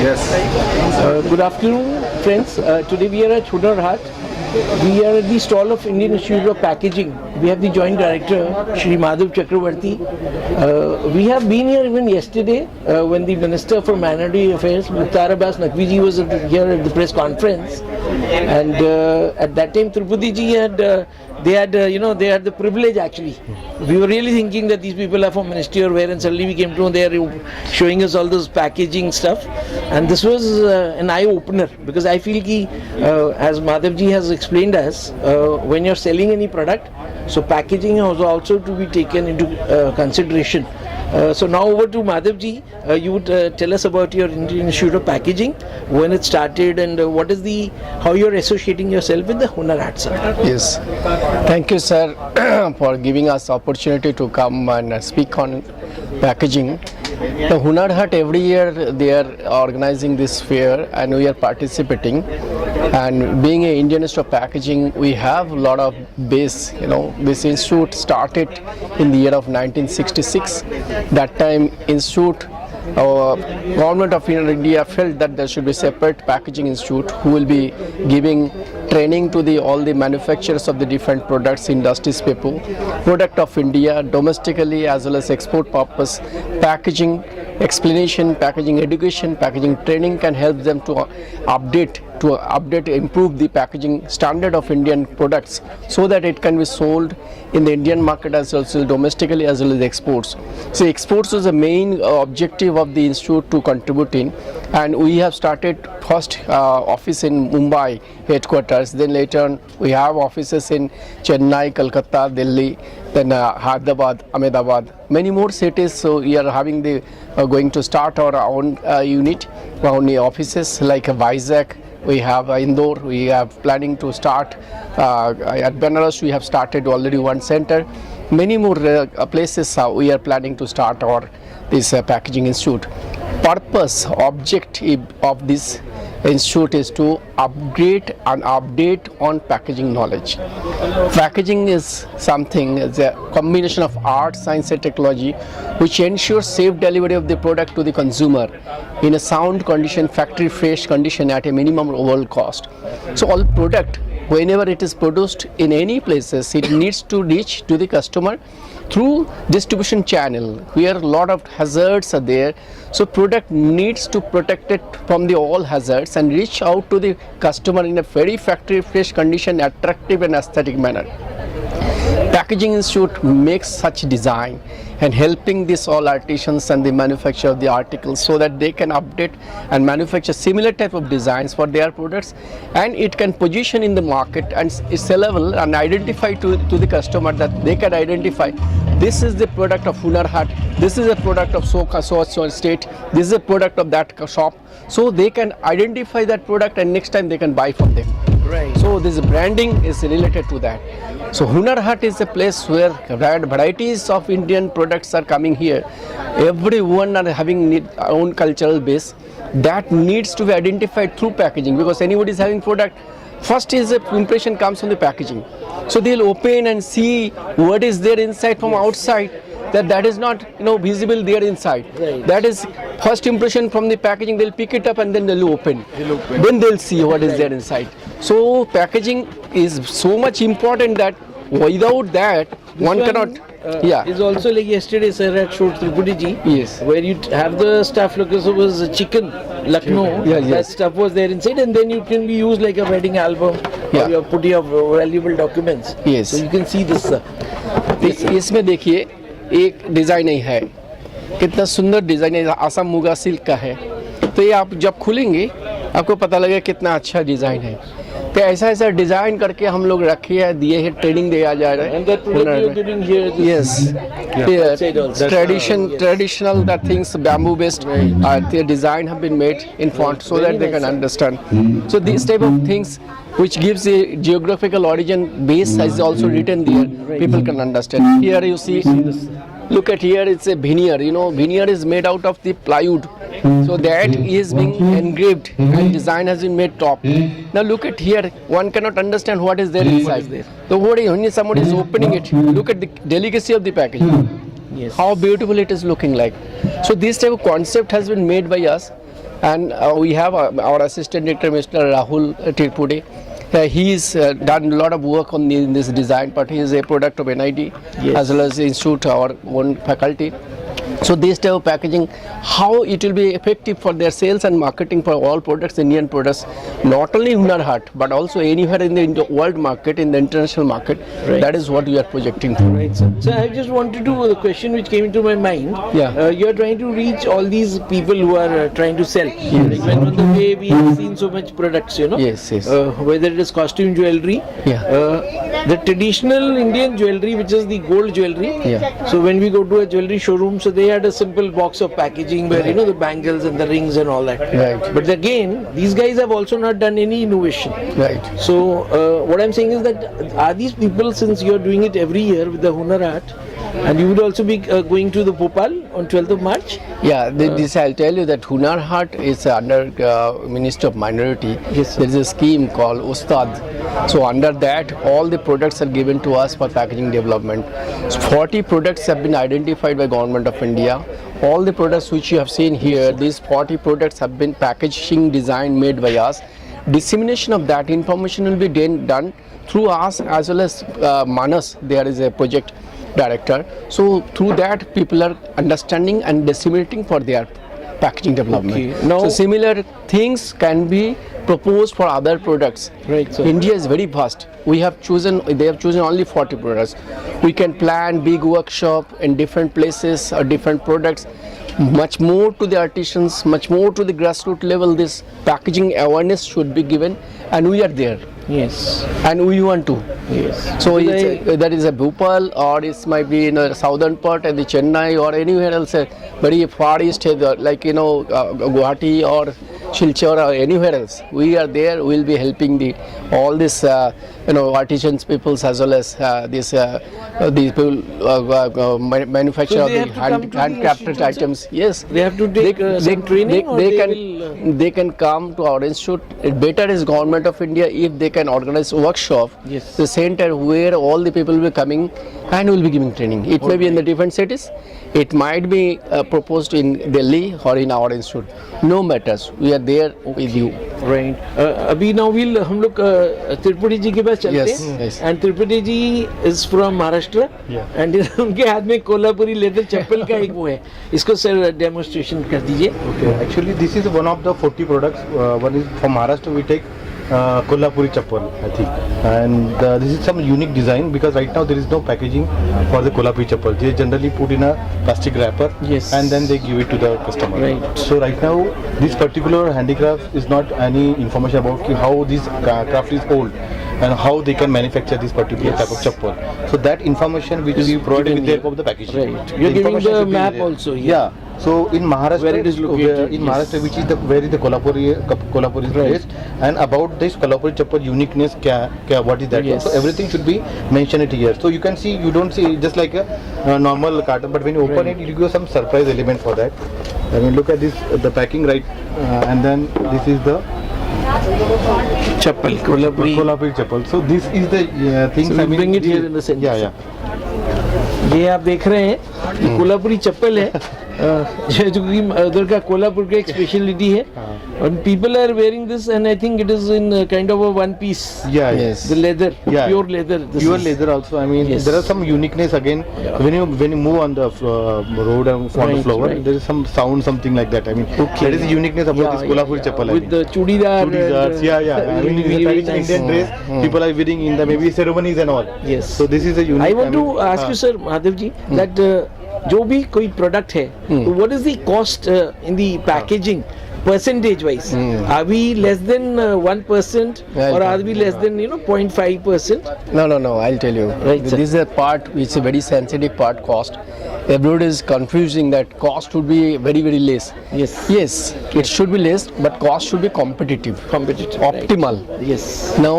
Yes. Good afternoon, friends. Today we are at Hunar Haat. We are at the stall of Indian Institute of Packaging. We have the Joint Director, Shri Madhav Chakravarti. We have been here even yesterday when the Minister for Minority Affairs, Mukhtar Abbas Naqvi was here at the press conference. And at that time, Tirupati ji had they had the privilege actually. We were really thinking that these people are from ministry or where, and suddenly we came to know they are showing us all those packaging stuff. And this was an eye opener because I feel ki, as Madhav ji has explained us, when you're selling any product, so packaging is also to be taken into consideration. So now over to Madhav ji. You would tell us about your Indian Institute of Packaging, when it started, and how you're associating yourself with the Hunar Haat, sir. Yes, thank you, sir, for giving us opportunity to come and speak on packaging. The Hunar Haat, every year they are organizing this fair and we are participating. And being an Indian Institute of Packaging, we have a lot of base. This institute started in the year of 1966. That time, institute, government of India felt that there should be separate packaging institute who will be giving training to all the manufacturers of the different products, industries people, product of India, domestically as well as export purpose, packaging explanation, packaging education, packaging training can help them to update, improve the packaging standard of Indian products so that it can be sold in the Indian market as well as domestically as well as exports. So exports is the main objective of the institute to contribute in, and we have started first office in Mumbai headquarters, then later on we have offices in Chennai, Kolkata, Delhi, then Hyderabad, Ahmedabad, many more cities. So we are having going to start our own unit, our own offices like Vizag. We have Indore, we have planning to start at Benares. We have started already one center. Many more places we are planning to start this packaging institute. Purpose, objective of this institute is to upgrade and update on packaging knowledge. Packaging is something, it's a combination of art, science and technology which ensures safe delivery of the product to the consumer in a sound condition, factory fresh condition at a minimum overall cost. So all product, whenever it is produced in any places, it needs to reach to the customer through distribution channel where a lot of hazards are there. So product needs to protect it from all hazards and reach out to the customer in a very factory fresh condition, attractive and aesthetic manner. Packaging Institute makes such design and helping these all artisans and the manufacture of the articles so that they can update and manufacture similar type of designs for their products, and it can position in the market and it's sellable and identify to the customer that they can identify this is the product of Hunar Haat, this is a product of so state, this is a product of that shop, so they can identify that product and next time they can buy from them. Right. So this branding is related to that. So Hunar Haat is a place where varieties of Indian products are coming here. Everyone are having own cultural base that needs to be identified through packaging, because anybody is having product, first is the impression comes from the packaging. So they'll open and see what is there inside from outside. That is not visible there inside. Right. That is first impression from the packaging. They'll pick it up and then they'll open. Then they'll see what is there inside. So packaging is so much important that without that one cannot. It's also like yesterday, sir, at showed Tirupati ji. Yes. Where you have the stuff like it was chicken, Lucknow. Yes. That stuff was there inside, and then you can be used like a wedding album. Yeah. Or you put your valuable documents. Yes. So you can see this, sir. इसमें देखिए एक design ही है, कितना सुंदर design है, Assam muga silk का है। तो ये आप जब खुलेंगे आपको पता लगेगा कितना अच्छा डिज़ाइन है। तो ऐसा डिज़ाइन करके हम लोग रखे हैं, दिए हैं, ट्रेनिंग दिया जा रहा है। And that product you're getting here. Yes, traditional that things bamboo based. The design have been made in font so that they can understand. So these type of things which gives a geographical origin base is also written there. People can understand. Here you see. Look at here, it's a veneer. Veneer is made out of the plywood. So that is being engraved and design has been made top. Now look at here, one cannot understand what is there inside. So when somebody is opening it, look at the delicacy of the packaging. Yes. How beautiful it is looking like. So this type of concept has been made by us And we have our assistant director, Mr. Rahul Tirpude. He's done a lot of work on in this design part. He is a product of NID as well as the institute, our own faculty. So this type of packaging, how it will be effective for their sales and marketing for all products, Indian products, not only Hunar Haat, but also anywhere in the world market, in the international market. Right. That is what we are projecting for. Right, sir. So I just wanted to, the question which came into my mind, Yeah. you are trying to reach all these people who are trying to sell. Like when on the way we have seen so much products, you know. Yes, yes. Whether it is costume jewelry, Yeah. the traditional Indian jewelry, which is the gold jewelry. Yeah. So when we go to a jewelry showroom, so they had a simple box of packaging where you know the bangles and the rings and all that. Right. But again, these guys have also not done any innovation. Right. So what I'm saying is that are these people, since you're doing it every year with the Hunar Haat, and you would also be going to the Bhopal on 12th of March? Yeah, this I'll tell you that Hunar Haat is under Ministry of Minority. Yes, sir. There is a scheme called Ustad. So under that, all the products are given to us for packaging development. So 40 products have been identified by Government of India. All the products which you have seen here, these 40 products have been packaging design made by us. Dissemination of that information will be done through us as well as Manas. There is a project director. So through that, people are understanding and disseminating for their packaging development. Okay. Now- So similar things can be proposed for other products. Right, sir. India is very vast. They have chosen only 40 products. We can plan big workshop in different places or different products. Much more to the artisans, much more to the grassroots level. This packaging awareness should be given, and we are there, Yes. and we want to. Yes. So that is a Bhopal, or it might be in a southern part and the Chennai or anywhere else, very far east, like Guwahati or Silchar or anywhere else. We are there. We'll be helping all this artisans peoples as well as these people manufacture So of they the have to come to the handcrafted institute, sir? items. Yes, They have to take some training, or they they can will, they can come to our institute. It better is Government of India if they can organize workshop. Yes. The center where all the people will be coming and will be giving training. It may be in the different cities. It might be proposed in Delhi or in our institute. No matters. We are there with you. Right. अभी now we'll हम लोग त्रिपुटी जी के पास चलते Yes, हैं. yes. And Triputi ji is from Maharashtra. Yeah. And उनके हाथ में Kolhapuri leather चप्पल का एक वो है. इसको सर डेमोन्स्ट्रेशन कर दीजिए. Okay. Actually, this is one of the 40 products. One is from Maharashtra. We take Kolhapuri chappal, I think, and this is some unique design because right now there is no packaging for the Kolhapuri chappal. They generally put in a plastic wrapper, Yes. and then they give it to the customer. Right. So right now, this particular handicraft is not any information about how this craft is old and how they can manufacture this particular type of chappal. So that information which we provide with the help of the packaging. Right. You're giving information the should be map there. also here. Yeah. So in Maharashtra, Where it is located, in yes. Maharashtra, which is where is the Kolhapuri is Right. placed, and about this Kolhapuri chappal uniqueness, what is that? Yes. So everything should be mentioned it here. So you can see, you don't see just like a normal carton, but when you open Right. it, you give some surprise element for that. I mean, look at this, the packing, right, and then this is the chappal Kolhapuri. Kolhapuri chappal. So this is the things. So I we'll mean, bring it here in the center. Yeah, yeah. ये आप देख रहे हैं ये कोल्हापुरी चप्पल है जो कि उधर का कोल्हापुर का एक स्पेशलिटी है और people are wearing this and I think it is in kind of a one piece Yeah, Yes. The leather Yeah. Pure leather Pure leather also. I mean, Yes. there are some uniqueness again. When you move on the road and on the Right, floor, right. there is some sound, something like that. I mean, Okay. that is the uniqueness about this Kolhapuri chappal. I with mean. the chudidar Chudidars, yeah. I mean, in the traditional Indian dress, people are wearing in the maybe ceremonies and all. Yes. So this is a unique. I want to ask you, sir, Madhav ji, that जो भी कोई product है, तो what is the cost in the packaging percentage wise? Are we less than 1% Right. or are we less than 0.5%? No. I'll tell you. Right, sir. This is a part which is a very sensitive part. Cost. Everybody is confusing that cost should be very, very less. Yes. Yes, it should be less, but cost should be competitive, Competitive. right. optimal. Yes. Now,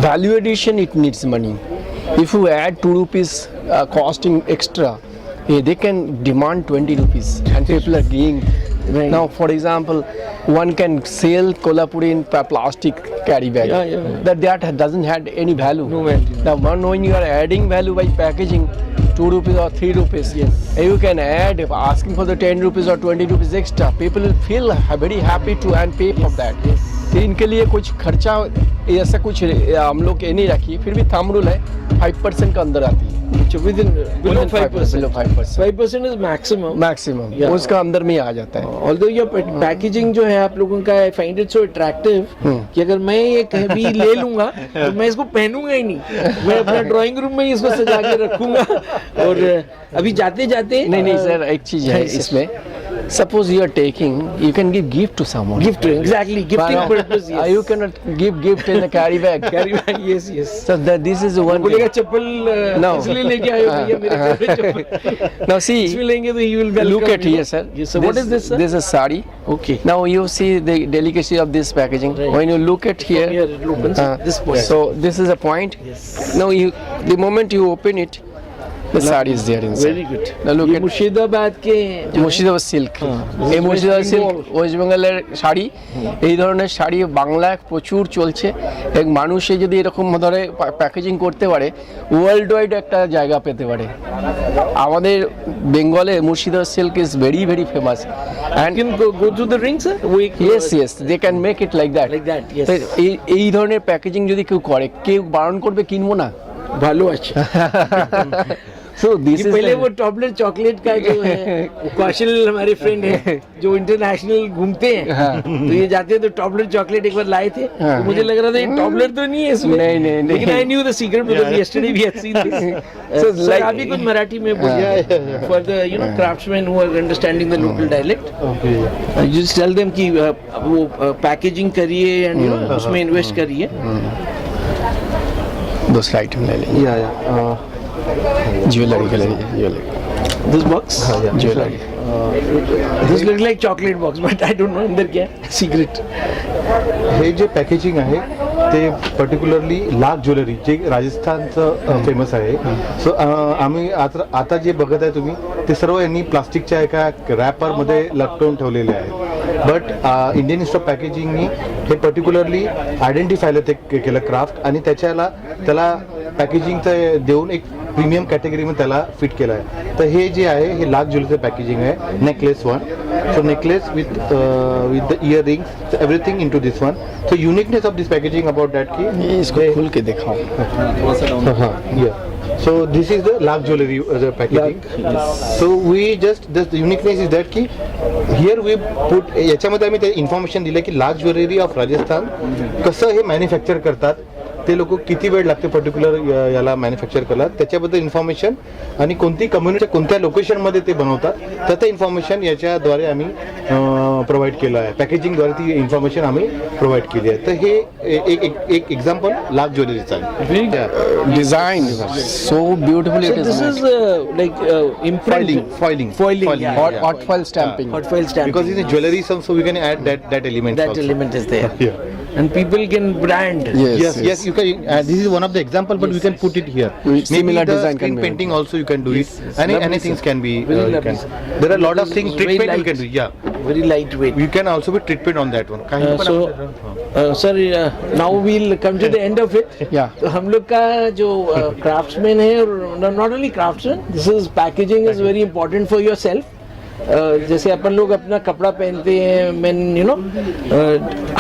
value addition, it needs money. If you add 2 rupees costing extra, they can demand 20 rupees and people are gaining. Right. Now, for example, one can sell Kolhapuri in plastic carry bag. Yeah. That doesn't have any value. No value. Now, when you are adding value by packaging, 2 rupees or 3 rupees. Yes. And you can add asking for the 10 rupees or 20 rupees extra. People will feel very happy to and pay for that. तो इनके लिए कुछ खर्चा ऐसा कुछ हम लोग ये नहीं रखी, फिर भी थंब रूल है 5% का अंदर आती है. within below 5%. Below 5%. 5% is maximum. Maximum Yeah. उसका अंदर में ही आ जाता है. Although your packaging जो है आप लोगों का, I find it so attractive कि अगर मैं ये कहीं भी ले लूंगा तो मैं इसको पहनूंगा ही नहीं, मैं अपना ड्राइंग रूम में ही इसको सजा के रखूंगा. और अभी जाते जाते नहीं सर, एक चीज है इसमें. Suppose you are taking, you can give gift to someone. Gift, exactly gifting purpose. You cannot give gift in a carry bag. Carry bag. Yes yes. So this is one. बोलेगा चप्पल No. इसलिए लेके आए हो भैया मेरे घर में चप्पल. Now see, इसमें लेंगे तो he will welcome look at you. here, sir. Yes, sir. What is this, sir? This is sari. Okay. Now you see the delicacy of this packaging. Right. When you look at here, Here it opens this point. so this is a point. Yes. Now the moment you open it, the sari is there inside. Very good. Now look ये at Murshidabad के Murshidabad silk. এই Murshidabad silk West বেঙ্গলের শাড়ি, এই ধরনের শাড়ি বাংলায় প্রচুর চলছে. এক মানুষে যদি এরকম ধরে প্যাকেজিং করতে পারে, ওয়ার্ল্ড ওয়াইড একটা জায়গা পেতে পারে. আমাদের বেঙ্গলে Murshidabad silk is very very famous. And can go to the ring, sir? We yes they can make it like that. Like that, yes. তো এই ধরনের প্যাকেজিং যদি কেউ করে, কেউ বারণ করবে কিনবো না. ভালো আছে. So this ये is पहले the- वो टॉपलेट चॉकलेट का जो है वो कौशल हमारे फ्रेंड है जो इंटरनेशनल घूमते हैं, तो ये जाते हैं तो टॉपलेट चॉकलेट एक बार लाए थे, तो मुझे लग रहा था ये टॉपलेट तो नहीं है इसमें. नहीं. लेकिन I knew the secret because yesterday we had seen this. So sir like- आप भी कुछ मराठी में बोलिए for the craftsman who are understanding the local dialect. You just tell them कि वो पैकेजिंग करिए एंड उसमें इन्वेस्ट करिए. दूसरा आइटम ले लेंगे. ज्वेलरी के लिए jewellery this box jewellery. This look like chocolate box but I don't know अंदर क्या है सीक्रेट. हे जे पॅकेजिंग आहे ते पर्टिक्युलरली लाख ज्वेलरी जे राजस्थानचं फेमस आहे. सो आम्ही आता जे बघत आहे तुम्ही ते सर्व यांनी प्लास्टिकच्या एका रॅपरमध्ये लटकवून ठेवलेले आहे. बट इंडियन इन्स्टिट्यूट ऑफ पॅकेजिंगनी हे पर्टिक्युलरली आयडेंटिफायला ते केलं क्राफ्ट, आणि त्याला पॅकेजिंगचं देऊन एक प्रीमियम कॅटेगरीमध्ये त्याला फिट केलं आहे. तर हे जे आहे हे लाख ज्वेलरीचं पॅकेजिंग आहे. Necklace one, so necklace with the earrings, everything into this one. So uniqueness of this packaging about that की इसको खोल के दिखाओ. So this is the lakh jewelry packaging. So we just the uniqueness is that की here we put याच्यामध्ये आम्ही ते information दिलं की लाख ज्वेलरी ऑफ राजस्थान कसं हे मॅन्युफॅक्चर करतात, ते लोक किती वेळ लागते पर्टिक्युलर याला मॅन्युफॅक्चर करायला, त्याच्याबद्दल इन्फॉर्मेशन, आणि कोणती कम्युनिटी कोणत्या लोकेशनमध्ये ते बनवतात तर ते इन्फॉर्मेशन याच्याद्वारे आम्ही प्रोव्हाइड केलं आहे. पॅकेजिंगद्वारे ती इन्फॉर्मेशन आम्ही प्रोव्हाइड केली आहे. तर हे एक एक्झाम्पल लाख ज्वेलरीचं आहे. Design so beautifully it So is this made. is like imprint. Foiling, yeah, hot foil stamping. Hot foil stamping. Because in the jewelry so we can add that element. that also. element is there. Yeah. And people can brand. Yes, you can. This is one of the example, but we can put it here. With similar the design can screen be painting also you can do Yes, it. yes. Any Lovely, anything sir. can be. Very You lovely, can. sir. There are a lot of things. Very Treatment you light. can do. Yeah, Very lightweight. you can also be treatment on that one. Sir, now we'll come to the end of it. Yeah. तो हम लोग का जो craftsman है, और not only craftsman, this is packaging is very important for yourself. जैसे अपन लोग अपना कपड़ा पहनते हैं, men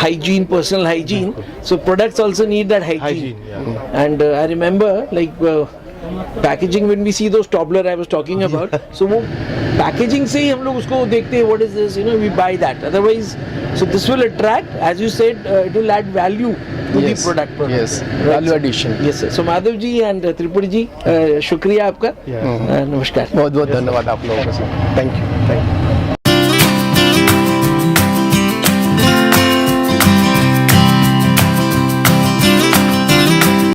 hygiene, personal hygiene. So products also need that hygiene. And I remember like packaging when we see those toppler I was talking about. So वो packaging से ही हम लोग उसको देखते हैं, what is this, we buy that. Otherwise, so this will attract, as you said, it will add value to the product. Yes, value addition. Yes sir. So Madhav ji and Tripuri जी, शुक्रिया आपका. नमस्कार. बहुत बहुत धन्यवाद आप लोगों का. Thank you.